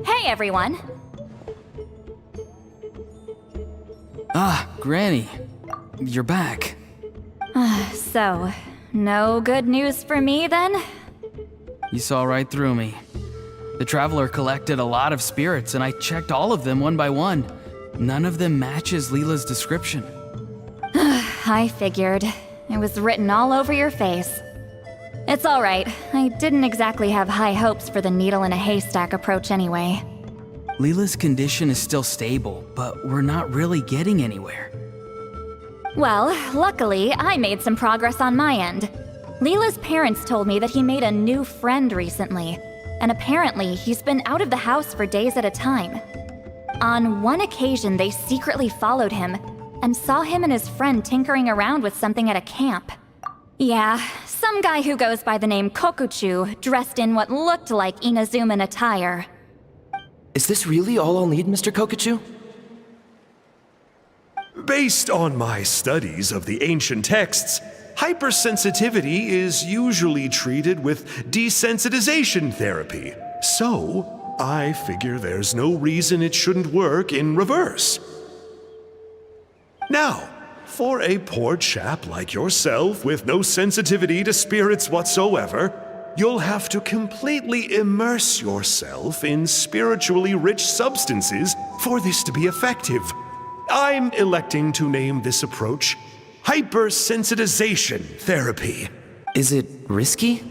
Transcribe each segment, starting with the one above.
Hey, everyone! Ah, Granny. You're back. So, no good news for me then? You saw right through me. The Traveler collected a lot of spirits, and I checked all of them one by one. None of them matches Leela's description. I figured. It was written all over your face. It's alright. I didn't exactly have high hopes for the needle in a haystack approach anyway. Leela's condition is still stable, but we're not really getting anywhere. Well, luckily, I made some progress on my end. Leela's parents told me that he made a new friend recently, and apparently he's been out of the house for days at a time. On one occasion, they secretly followed him and saw him and his friend tinkering around with something at a camp. Yeah, some guy who goes by the name Kokuchu, dressed in what looked like Inazuman attire. Is this really all I'll need, Mr. Kokuchu? Based on my studies of the ancient texts, hypersensitivity is usually treated with desensitization therapy. So, I figure there's no reason it shouldn't work in reverse. Now, for a poor chap like yourself with no sensitivity to spirits whatsoever, you'll have to completely immerse yourself in spiritually rich substances for this to be effective. I'm electing to name this approach hypersensitization therapy. Is it risky?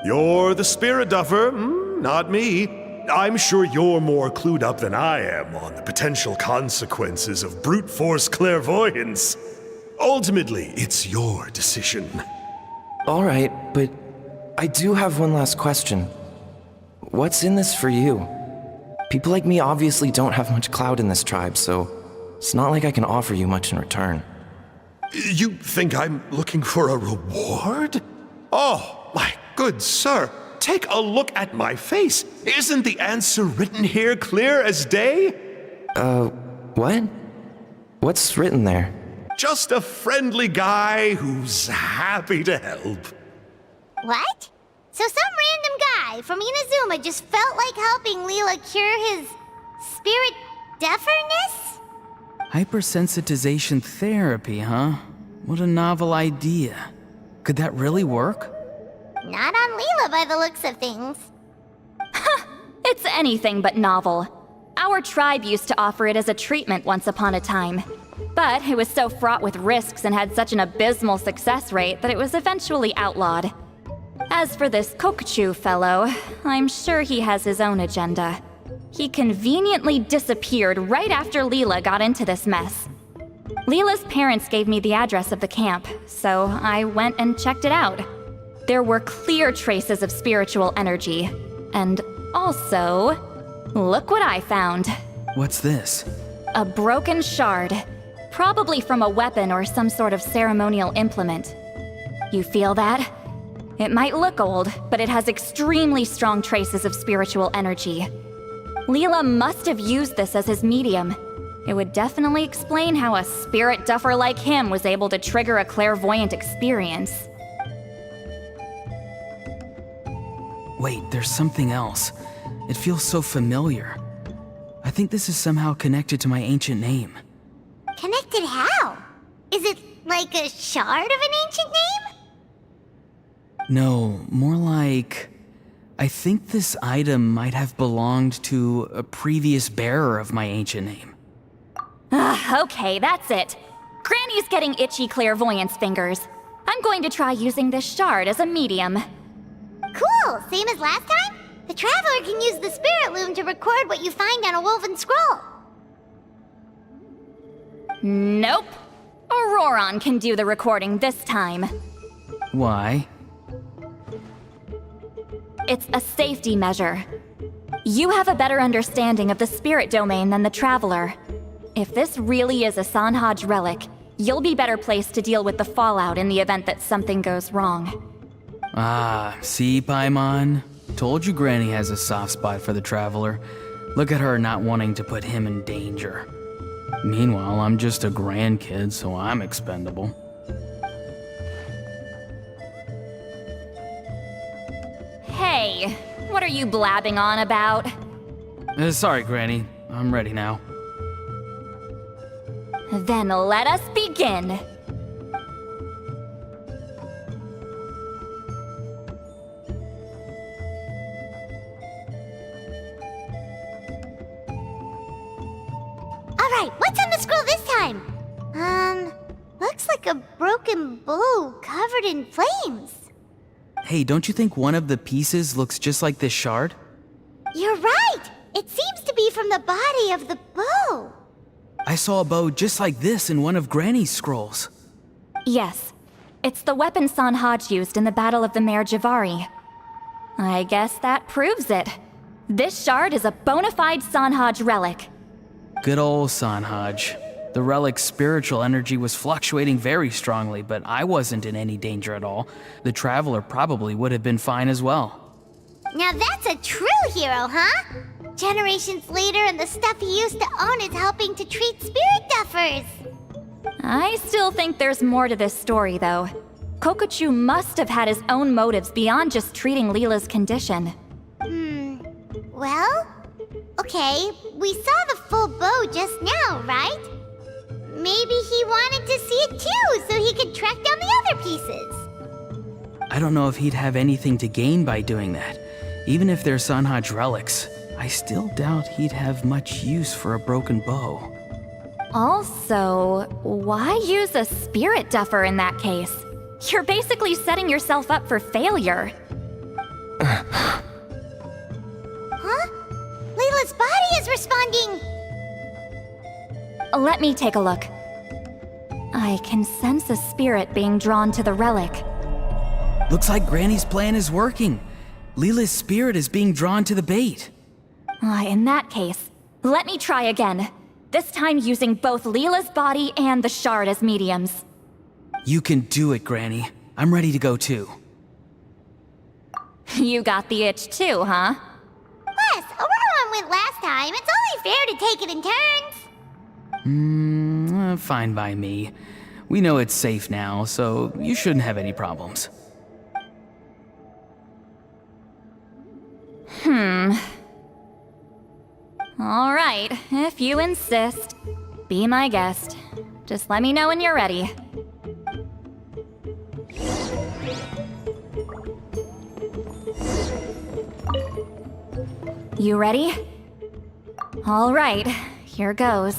You're the spirit duffer, not me. I'm sure you're more clued up than I am on the potential consequences of brute force clairvoyance. Ultimately, it's your decision. All right, but I do have one last question. What's in this for you? People like me obviously don't have much clout in this tribe, so it's not like I can offer you much in return. You think I'm looking for a reward? Oh, my good sir, take a look at my face. Isn't the answer written here clear as day? What? What's written there? Just a friendly guy who's happy to help. What? So some random guy from Inazuma just felt like helping Leela cure his spirit deaferness? Hypersensitization therapy, huh? What a novel idea. Could that really work? Not on Leela by the looks of things. It's anything but novel. Our tribe used to offer it as a treatment once upon a time. But it was so fraught with risks and had such an abysmal success rate that it was eventually outlawed. As for this Kokuchu fellow, I'm sure he has his own agenda. He conveniently disappeared right after Leela got into this mess. Leela's parents gave me the address of the camp, so I went and checked it out. There were clear traces of spiritual energy. And also, look what I found. What's this? A broken shard. Probably from a weapon or some sort of ceremonial implement. You feel that? It might look old, but it has extremely strong traces of spiritual energy. Leela must have used this as his medium. It would definitely explain how a spirit duffer like him was able to trigger a clairvoyant experience. Wait, there's something else. It feels so familiar. I think this is somehow connected to my ancient name. Connected how? Is it like a shard of an ancient name? No, more like... I think this item might have belonged to a previous bearer of my ancient name. Okay, that's it. Granny's getting itchy clairvoyance fingers. I'm going to try using this shard as a medium. Cool, same as last time? The Traveler can use the Spirit Loom to record what you find on a woven scroll. Nope. Auroron can do the recording this time. Why? It's a safety measure. You have a better understanding of the spirit domain than the Traveler. If this really is a Sanhaj relic, you'll be better placed to deal with the fallout in the event that something goes wrong. Ah, see, Paimon? Told you Granny has a soft spot for the Traveler. Look at her not wanting to put him in danger. Meanwhile, I'm just a grandkid, so I'm expendable. Hey, what are you blabbing on about? Sorry, Granny. I'm ready now. Then let us begin. Alright, what's on the scroll this time? Looks like a broken bow covered in flames. Hey, don't you think one of the pieces looks just like this shard? You're right! It seems to be from the body of the bow. I saw a bow just like this in one of Granny's scrolls. Yes, it's the weapon Sanhaj used in the Battle of the Mare Javari. I guess that proves it. This shard is a bona fide Sanhaj relic. Good old Sanhaj. The relic's spiritual energy was fluctuating very strongly, but I wasn't in any danger at all. The Traveler probably would have been fine as well. Now that's a true hero, huh? Generations later and the stuff he used to own is helping to treat spirit duffers. I still think there's more to this story, though. Kokochu must have had his own motives beyond just treating Leela's condition. Well, okay, we saw the full bow just now, right? Maybe he wanted to see it too, so he could track down the other pieces. I don't know if he'd have anything to gain by doing that. Even if they're Sanhaj relics, I still doubt he'd have much use for a broken bow. Also, why use a spirit duffer in that case? You're basically setting yourself up for failure. Huh? Layla's body is responding! Let me take a look. I can sense a spirit being drawn to the relic. Looks like Granny's plan is working. Leela's spirit is being drawn to the bait. In that case, let me try again. This time using both Leela's body and the shard as mediums. You can do it, Granny. I'm ready to go too. You got the itch too, huh? Plus, Auroron went last time. It's only fair to take it in turns. Fine by me. We know it's safe now, so you shouldn't have any problems. All right, if you insist. Be my guest. Just let me know when you're ready. You ready? All right, here goes.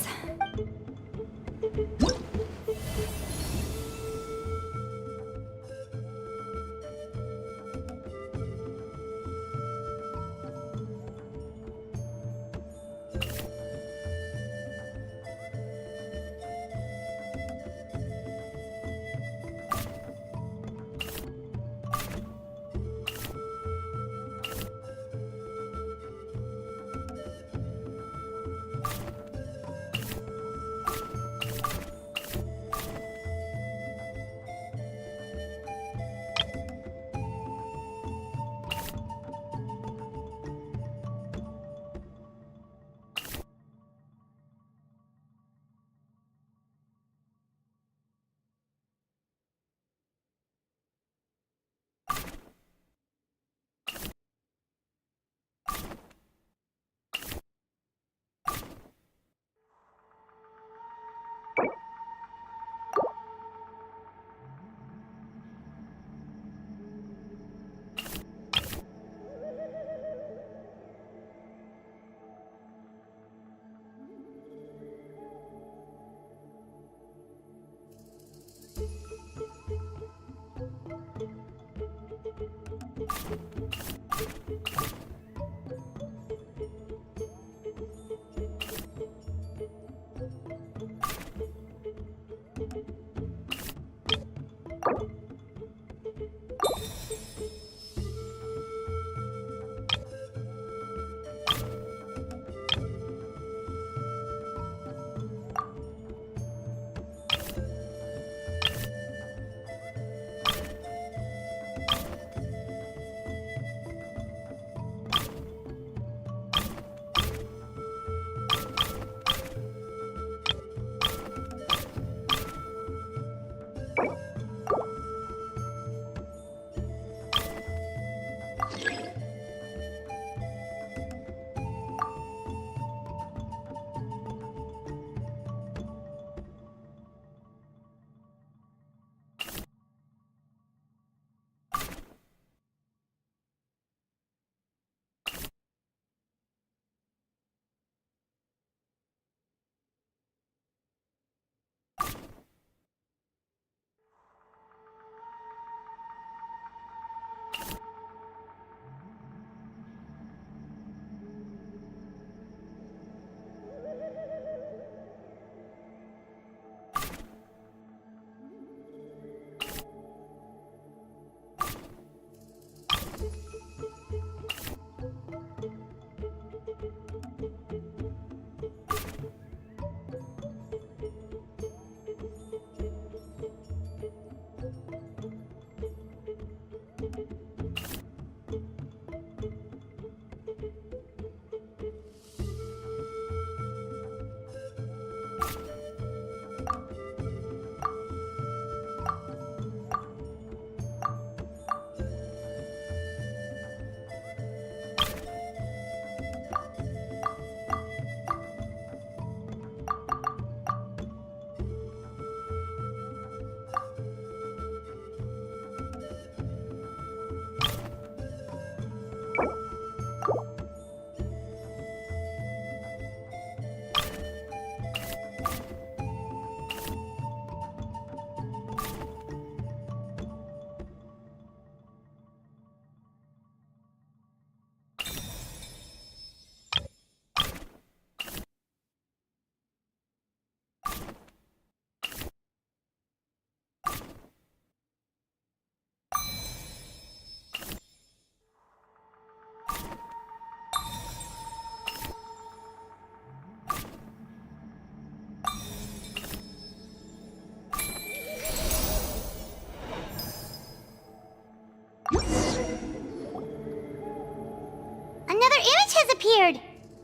Another image has appeared.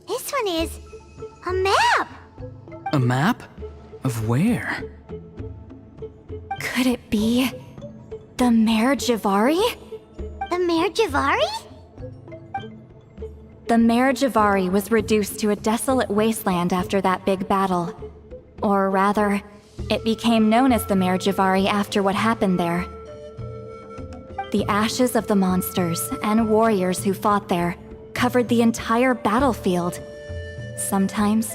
This one is a map. A map? Of where? Could it be the Mare Javari? The Mare Javari? The Mare Javari was reduced to a desolate wasteland after that big battle. Or rather, it became known as the Mare Javari after what happened there. The ashes of the monsters and warriors who fought there covered the entire battlefield. Sometimes,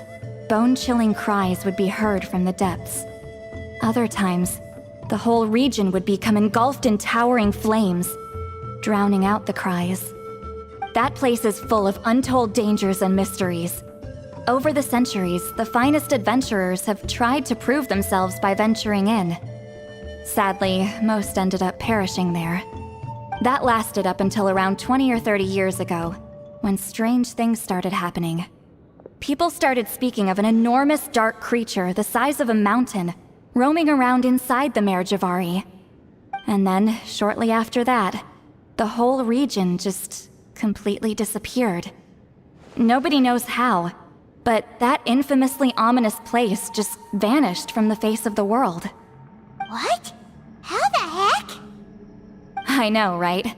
bone-chilling cries would be heard from the depths. Other times, the whole region would become engulfed in towering flames, drowning out the cries. That place is full of untold dangers and mysteries. Over the centuries, the finest adventurers have tried to prove themselves by venturing in. Sadly, most ended up perishing there. That lasted up until around 20 or 30 years ago, when strange things started happening. People started speaking of an enormous dark creature the size of a mountain, roaming around inside the Mare Javari. And then, shortly after that, the whole region just completely disappeared. Nobody knows how, but that infamously ominous place just vanished from the face of the world. What? How the heck? I know, right?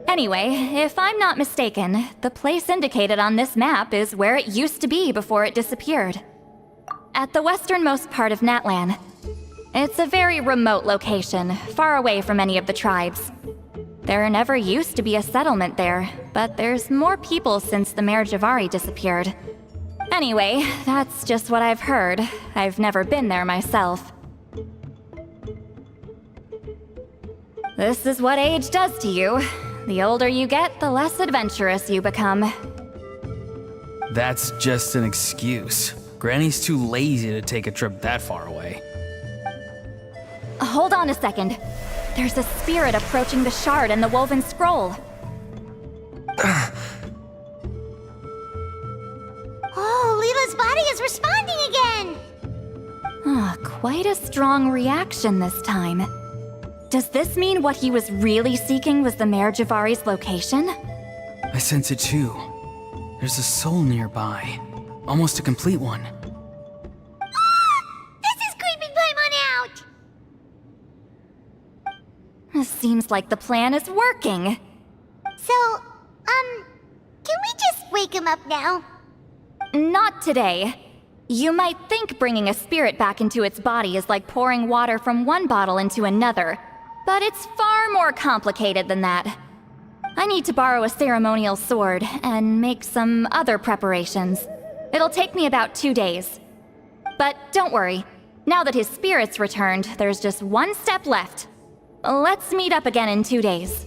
Anyway, if I'm not mistaken, the place indicated on this map is where it used to be before it disappeared. At the westernmost part of Natlan. It's a very remote location, far away from any of the tribes. There never used to be a settlement there, but there's more people since the Mare Javari disappeared. Anyway, that's just what I've heard. I've never been there myself. This is what age does to you. The older you get, the less adventurous you become. That's just an excuse. Granny's too lazy to take a trip that far away. Hold on a second. There's a spirit approaching the shard and the woven scroll. Oh, Leela's body is responding again! Quite a strong reaction this time. Does this mean what he was really seeking was the Mare Javari's location? I sense it too. There's a soul nearby. Almost a complete one. This is creeping Paimon out! Seems like the plan is working. So, can we just wake him up now? Not today. You might think bringing a spirit back into its body is like pouring water from one bottle into another, but it's far more complicated than that. I need to borrow a ceremonial sword and make some other preparations. It'll take me about 2 days. But don't worry, now that his spirit's returned, there's just one step left. Let's meet up again in 2 days.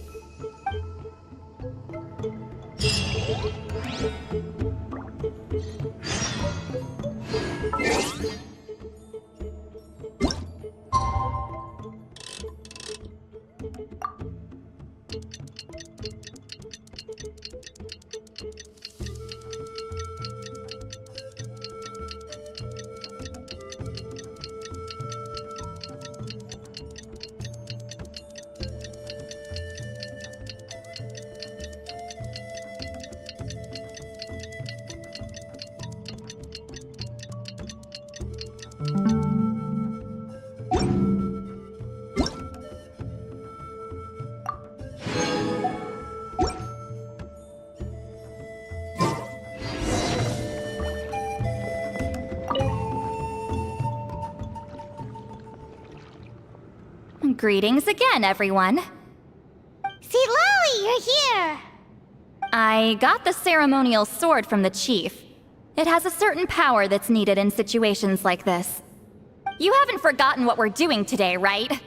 Greetings again, everyone. See, Lolly, you're here. I got the ceremonial sword from the chief. It has a certain power that's needed in situations like this. You haven't forgotten what we're doing today, right? Of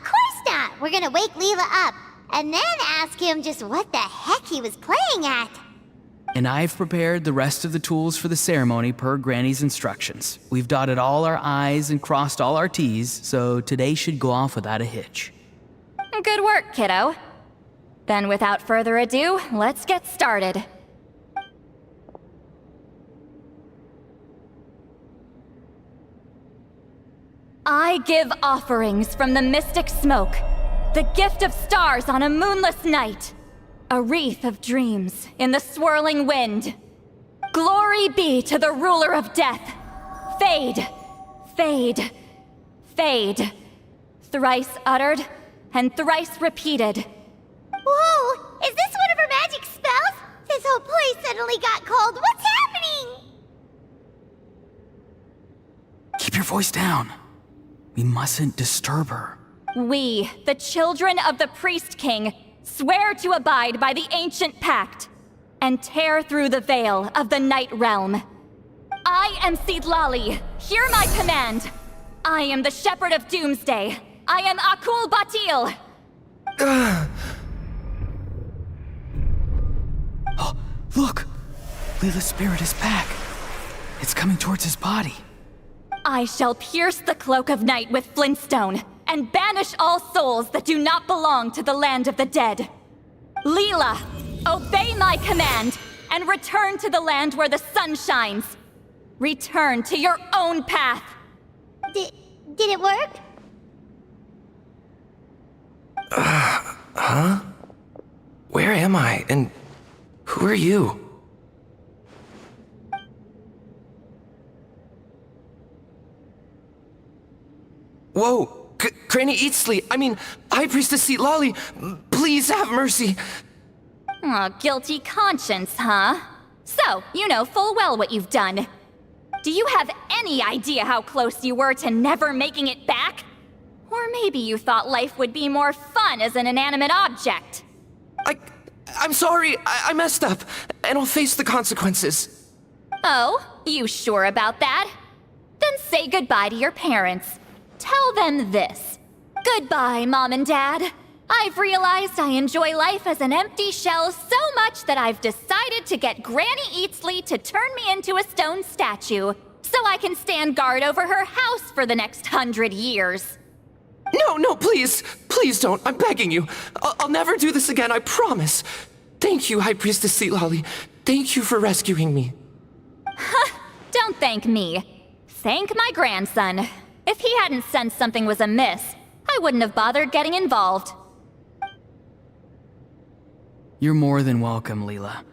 course not. We're gonna wake Leela up, and then ask him just what the heck he was playing at. And I've prepared the rest of the tools for the ceremony per Granny's instructions. We've dotted all our I's and crossed all our T's, so today should go off without a hitch. Good work, kiddo. Then without further ado, let's get started. I give offerings from the mystic smoke, the gift of stars on a moonless night, a wreath of dreams in the swirling wind. Glory be to the ruler of death. Fade, fade, fade. Thrice uttered and thrice repeated. Whoa! Is this one of her magic spells? This whole place suddenly got cold. What's happening? Keep your voice down. We mustn't disturb her. We, the children of the Priest King, swear to abide by the ancient pact and tear through the veil of the Night Realm. I am Seedlali. Hear my command. I am the Shepherd of Doomsday. I am Akul Batil. Oh, look! Leela's spirit is back. It's coming towards his body. I shall pierce the cloak of night with flintstone and banish all souls that do not belong to the land of the dead. Leela, obey my command and return to the land where the sun shines. Return to your own path. Did it work? Huh? Where am I? And who are you? Whoa! Granny Eatsley, High Priestess Seedlali, please have mercy. Aw, guilty conscience, huh? So, you know full well what you've done. Do you have any idea how close you were to never making it back? Or maybe you thought life would be more fun as an inanimate object. I'm sorry, I messed up, and I'll face the consequences. Oh, you sure about that? Then say goodbye to your parents. Tell them this. Goodbye, Mom and Dad. I've realized I enjoy life as an empty shell so much that I've decided to get Granny Eatsley to turn me into a stone statue, so I can stand guard over her house for the next 100 years. No, please don't, I'm begging you. I'll never do this again, I promise. Thank you, High Priestess Seedlali. Thank you for rescuing me. Don't thank me. Thank my grandson. If he hadn't sensed something was amiss, I wouldn't have bothered getting involved. You're more than welcome, Leela.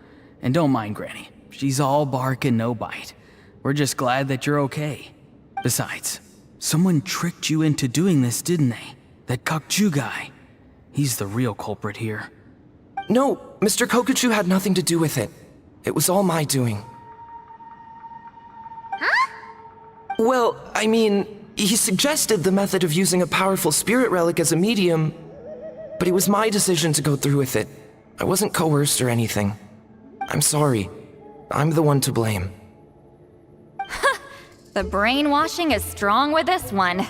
And don't mind Granny. She's all bark and no bite. We're just glad that you're okay. Besides, someone tricked you into doing this, didn't they? That Kakju guy. He's the real culprit here. No, Mr. Kokuchu had nothing to do with it. It was all my doing. Huh? Well, he suggested the method of using a powerful spirit relic as a medium, but it was my decision to go through with it. I wasn't coerced or anything. I'm sorry. I'm the one to blame. The brainwashing is strong with this one.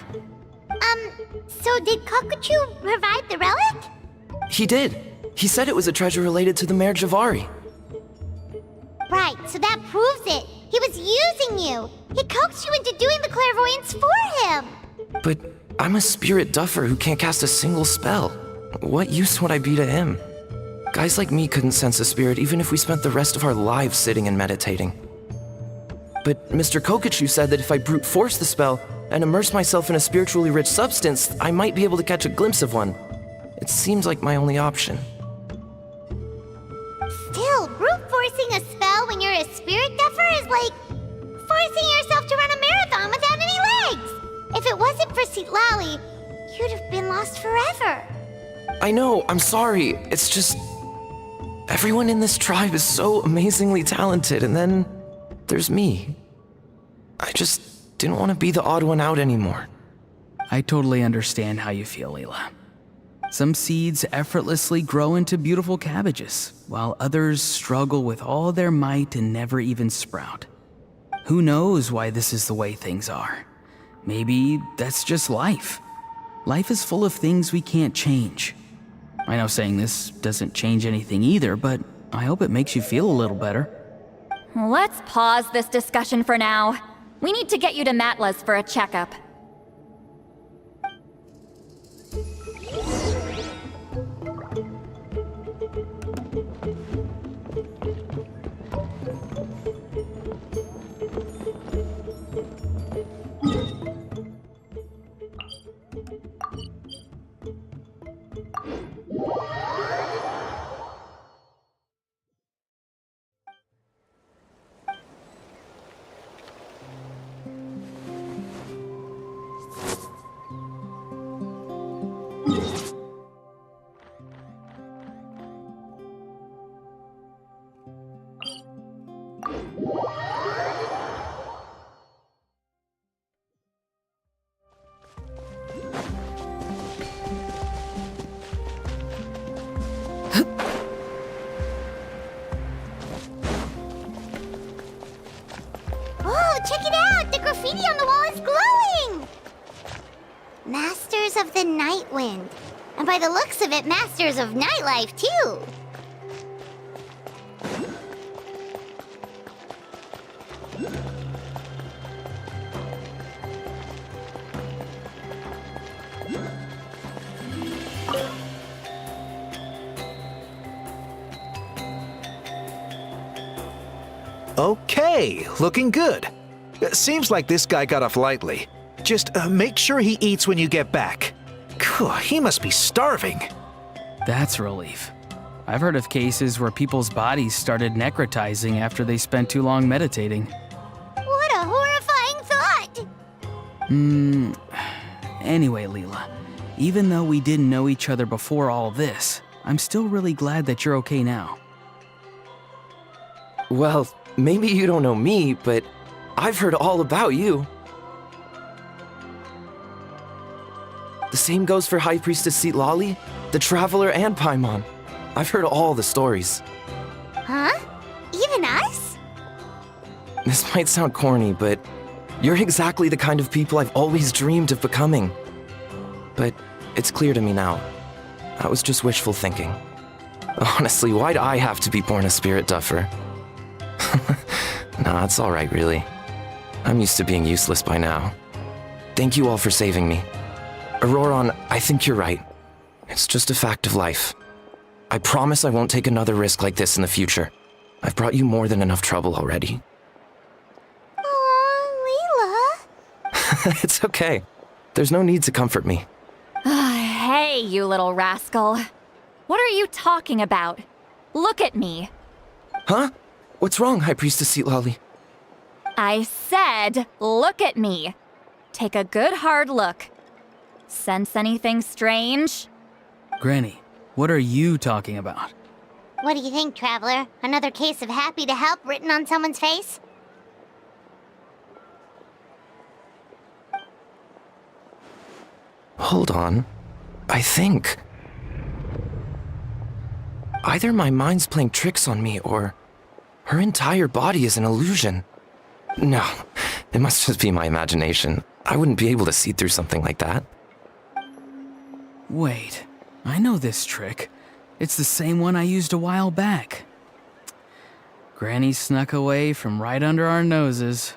So did Kokuchu provide the relic? He did. He said it was a treasure related to the Mare Javari. Right, so that proves it. He was using you. He coaxed you into doing the clairvoyance for him. But I'm a spirit duffer who can't cast a single spell. What use would I be to him? Guys like me couldn't sense a spirit even if we spent the rest of our lives sitting and meditating. But Mr. Kokuchu said that if I brute force the spell and immerse myself in a spiritually rich substance, I might be able to catch a glimpse of one. It seems like my only option. Still, brute forcing a spell when you're a spirit duffer is like forcing yourself to run a marathon without any legs. If it wasn't for Seedlali, you'd have been lost forever. I know, I'm sorry. It's just... everyone in this tribe is so amazingly talented, and then there's me. I just didn't want to be the odd one out anymore. I totally understand how you feel, Leela. Some seeds effortlessly grow into beautiful cabbages, while others struggle with all their might and never even sprout. Who knows why this is the way things are? Maybe that's just life. Life is full of things we can't change. I know saying this doesn't change anything either, but I hope it makes you feel a little better. Let's pause this discussion for now. We need to get you to Matla's for a checkup. Oh, check it out! The graffiti on the wall is glowing! Masters of the Night Wind. And by the looks of it, masters of nightlife, too. Okay, looking good. Seems like this guy got off lightly. Just make sure he eats when you get back. Phew, he must be starving. That's a relief. I've heard of cases where people's bodies started necrotizing after they spent too long meditating. What a horrifying thought! Anyway, Leela, even though we didn't know each other before all this, I'm still really glad that you're okay now. Well, maybe you don't know me, but I've heard all about you. The same goes for High Priestess Lali, the Traveler, and Paimon. I've heard all the stories. Huh? Even us? This might sound corny, but you're exactly the kind of people I've always dreamed of becoming. But it's clear to me now. That was just wishful thinking. Honestly, why'd I have to be born a spirit duffer? Nah, it's alright, really. I'm used to being useless by now. Thank you all for saving me. Auroron, I think you're right. It's just a fact of life. I promise I won't take another risk like this in the future. I've brought you more than enough trouble already. Aw, Leela. It's okay. There's no need to comfort me. Hey, you little rascal. What are you talking about? Look at me. Huh? What's wrong, High Priestess Lali? I said, look at me. Take a good hard look. Sense anything strange? Granny, what are you talking about? What do you think, Traveler? Another case of happy to help written on someone's face? Hold on. I think... either my mind's playing tricks on me, or her entire body is an illusion. No, it must just be my imagination. I wouldn't be able to see through something like that. Wait, I know this trick. It's the same one I used a while back. Granny snuck away from right under our noses.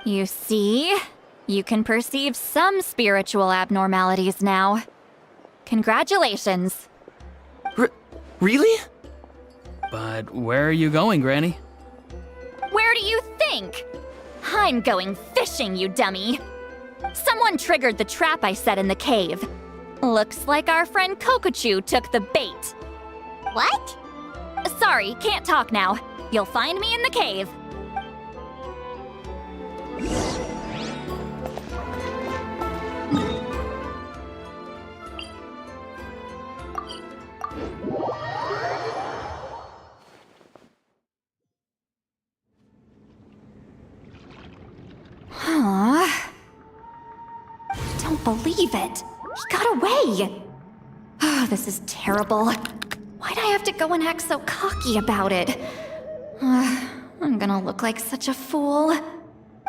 You see? You can perceive some spiritual abnormalities now. Congratulations. Really? But where are you going, Granny? Where do you think? I'm going fishing, you dummy. Someone triggered the trap I set in the cave. Looks like our friend Kokochu took the bait. What? Sorry, can't talk now. You'll find me in the cave. Don't can't believe it. He got away. Oh, this is terrible. Why'd I have to go and act so cocky about it? I'm gonna look like such a fool.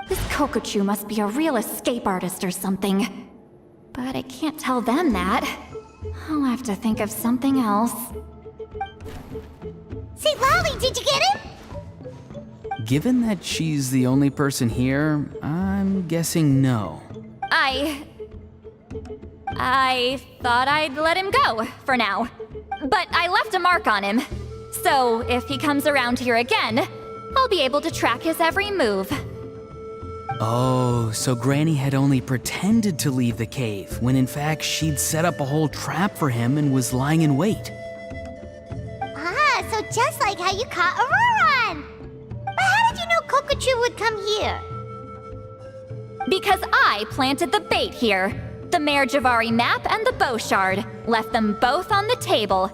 This Kokochu must be a real escape artist or something. But I can't tell them that. I'll have to think of something else. St. Lally, did you get him? Given that she's the only person here, I'm guessing no. I thought I'd let him go, for now. But I left a mark on him. So if he comes around here again, I'll be able to track his every move. Oh, so Granny had only pretended to leave the cave, when in fact she'd set up a whole trap for him and was lying in wait. Ah, so just like how you caught Auroron! But how did you know Kokochu would come here? Because I planted the bait here. The Mare Javari map and the bow shard. Left them both on the table.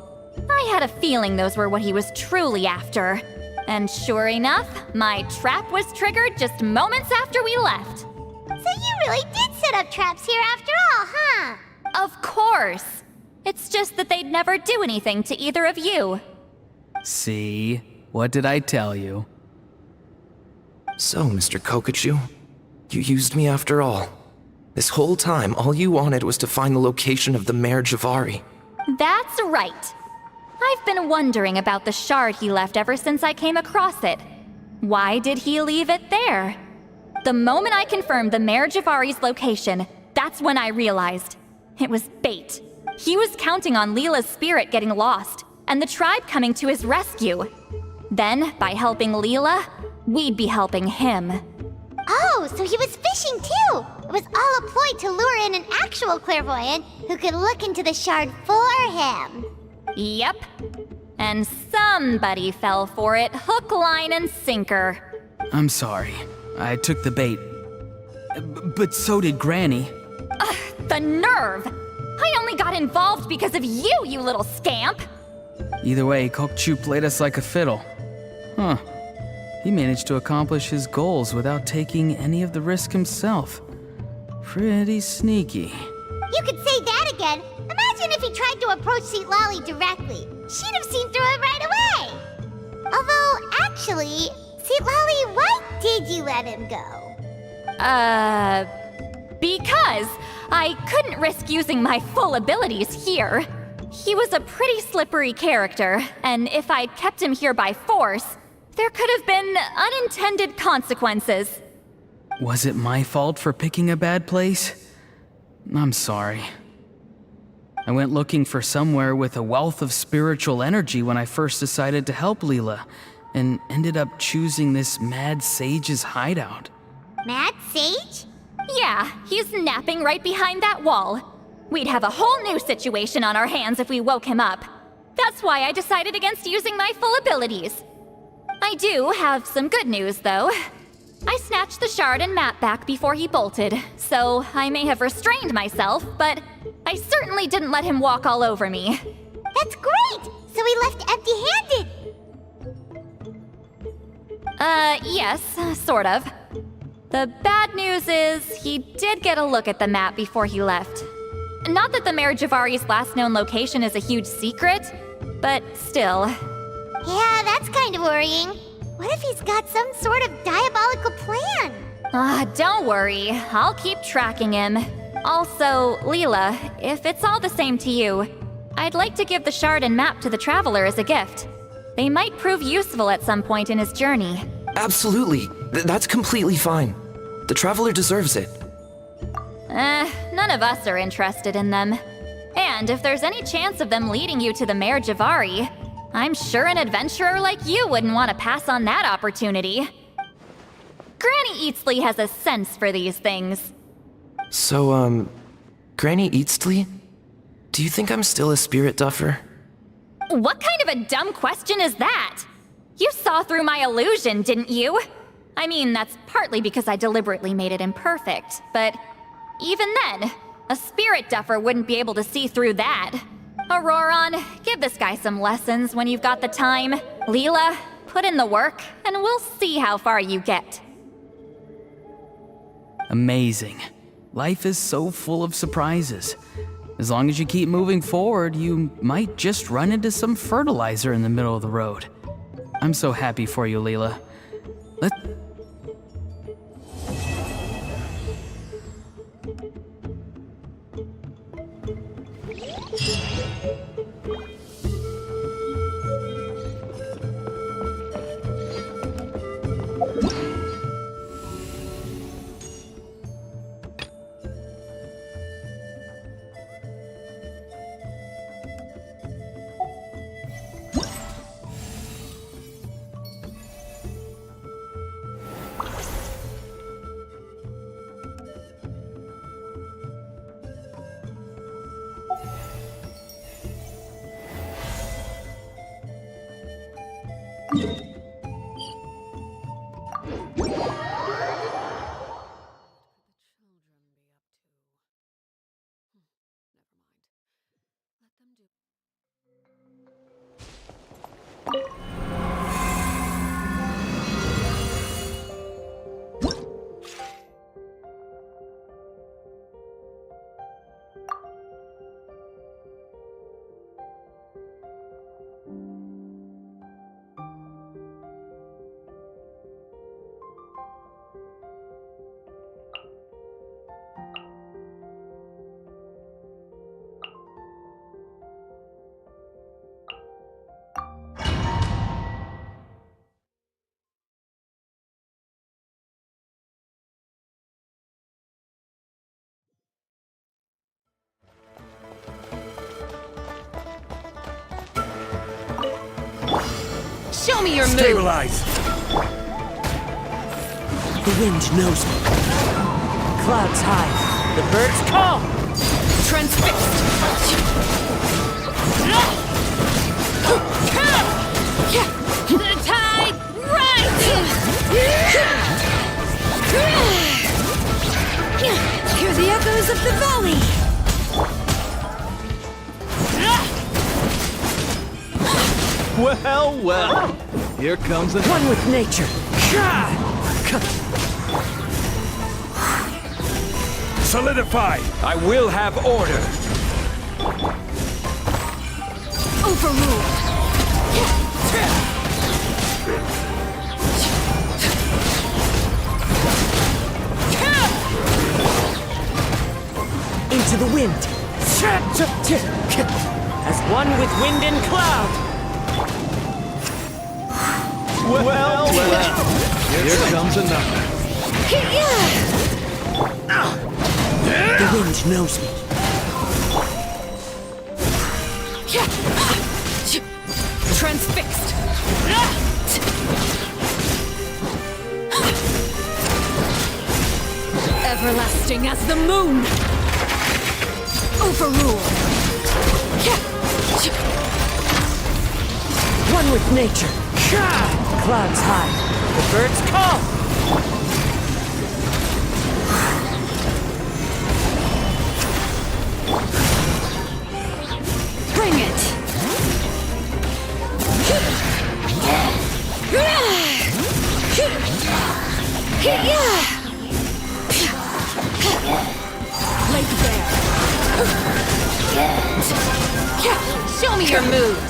I had a feeling those were what he was truly after. And sure enough, my trap was triggered just moments after we left. So you really did set up traps here after all, huh? Of course. It's just that they'd never do anything to either of you. See? What did I tell you? So, Mr. Kokochu, you used me after all. This whole time, all you wanted was to find the location of the Mare Javari. That's right. I've been wondering about the shard he left ever since I came across it. Why did he leave it there? The moment I confirmed the Mare Javari's location, that's when I realized. It was bait. He was counting on Leela's spirit getting lost, and the tribe coming to his rescue. Then, by helping Leela, we'd be helping him. Oh, so he was fishing too! It was all a ploy to lure in an actual clairvoyant who could look into the shard for him. Yep. And somebody fell for it, hook, line, and sinker. I'm sorry. I took the bait. But so did Granny. The nerve! I only got involved because of you, you little scamp! Either way, Kokchu played us like a fiddle. Huh. He managed to accomplish his goals without taking any of the risk himself. Pretty sneaky. You could say that again. Imagine if he tried to approach St. Lally directly. She'd have seen through it right away. Although, actually, St. Lally, why did you let him go? Because I couldn't risk using my full abilities here. He was a pretty slippery character, and if I'd kept him here by force, there could have been unintended consequences. Was it my fault for picking a bad place? I'm sorry. I went looking for somewhere with a wealth of spiritual energy when I first decided to help Leela, and ended up choosing this mad sage's hideout. Mad Sage? Yeah, he's napping right behind that wall. We'd have a whole new situation on our hands if we woke him up. That's why I decided against using my full abilities. I do have some good news, though. I snatched the shard and map back before he bolted, so I may have restrained myself, but I certainly didn't let him walk all over me. That's great! So he left empty-handed! Yes, sort of. The bad news is he did get a look at the map before he left. Not that the Mare Javari's last known location is a huge secret, but still. Yeah, that's kind of worrying. What if he's got some sort of diabolical plan? Don't worry. I'll keep tracking him. Also, Leela, if it's all the same to you, I'd like to give the shard and map to the Traveler as a gift. They might prove useful at some point in his journey. Absolutely. That's completely fine. The Traveler deserves it. None of us are interested in them. And if there's any chance of them leading you to the Mare Javari, I'm sure an adventurer like you wouldn't want to pass on that opportunity. Granny Eatsley has a sense for these things. So, Granny Eatsley? Do you think I'm still a spirit duffer? What kind of a dumb question is that? You saw through my illusion, didn't you? I mean, that's partly because I deliberately made it imperfect, but even then, a spirit duffer wouldn't be able to see through that. Auroron, give this guy some lessons when you've got the time. Leela, put in the work, and we'll see how far you get. Amazing. Life is so full of surprises. As long as you keep moving forward, you might just run into some fertilizer in the middle of the road. I'm so happy for you, Leela. Let... Show me your move! Stabilize! The wind knows me. Clouds high. The birds call. Transfixed! The tide rises! Hear the echoes of the valley. Well, well. Here comes the... One with nature. Solidify! I will have order! Overruled! Into the wind. As one with wind and cloud. Well, well. Here comes another. The wind knows me. Transfixed! Everlasting as the moon! Overruled! One with nature. Clouds high. The birds call. Bring it! Lake Bear! Show me your moves!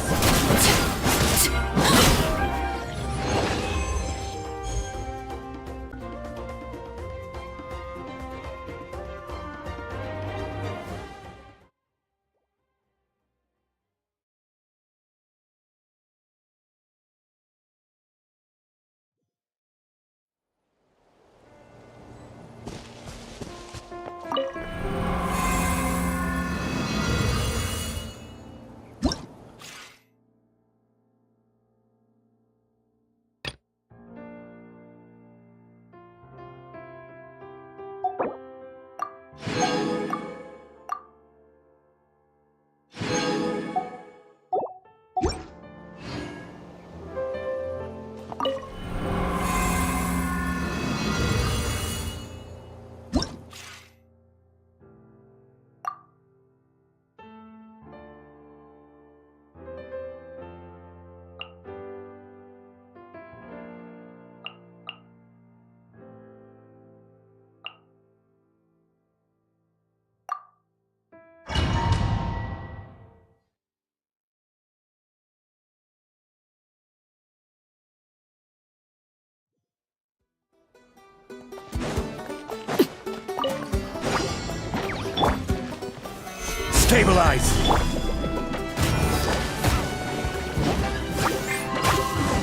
Stabilize!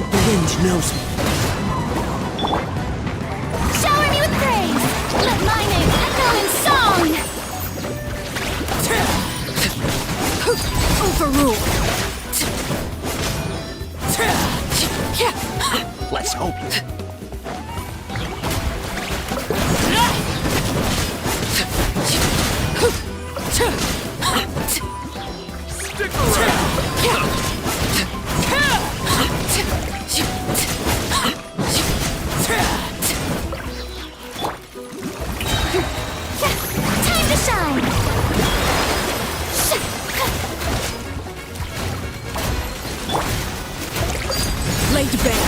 The wind knows me. Shower me with praise! Let my name echo in song! Overrule. Let's hope. Stick around! Time to shine! Laid bare.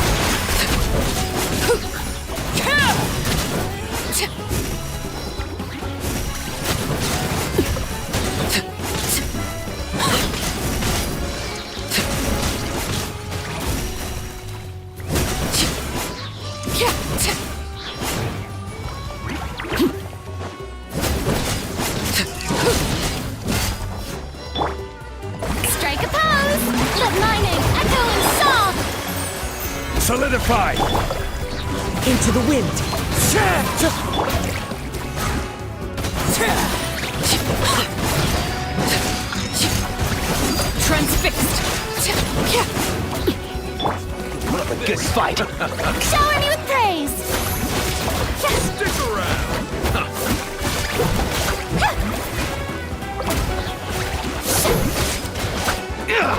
Strike a pose! Let my name echo in song! Solidify! Into the wind. Transfixed. Good fight. Shower me with praise! Stick around!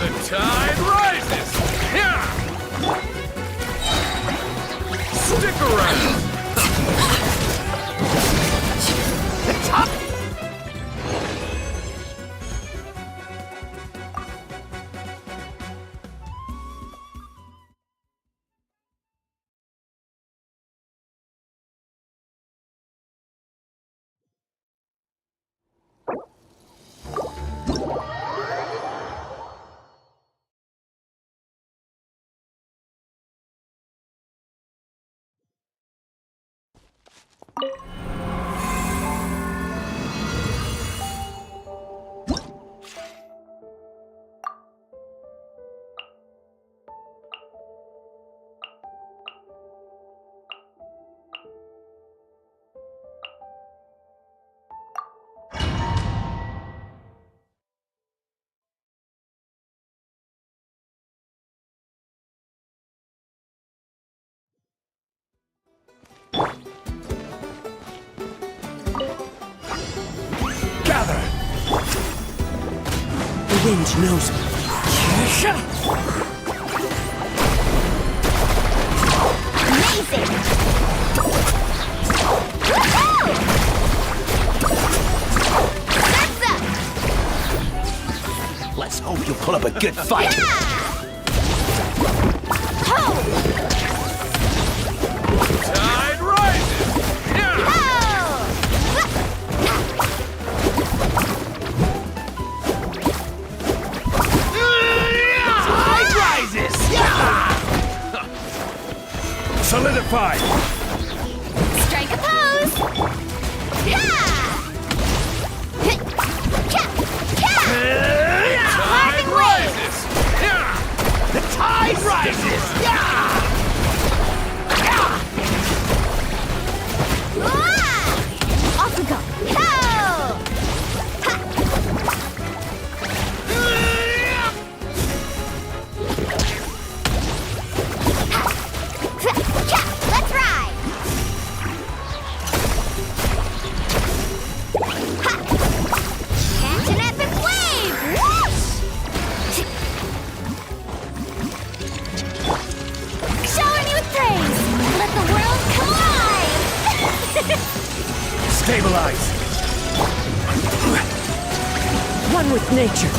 The tide rises! Stick around! Gather! The wind knows me. Amazing! Let's hope you pull up a good fight. Tide rises! Tide rises. Solidify! Strike a pose! Tide rises! The tide rises. Off we go! Let's ride! Catch an epic wave! Whoosh! Shower me with praise! Let the world collide! Stabilize! One with nature.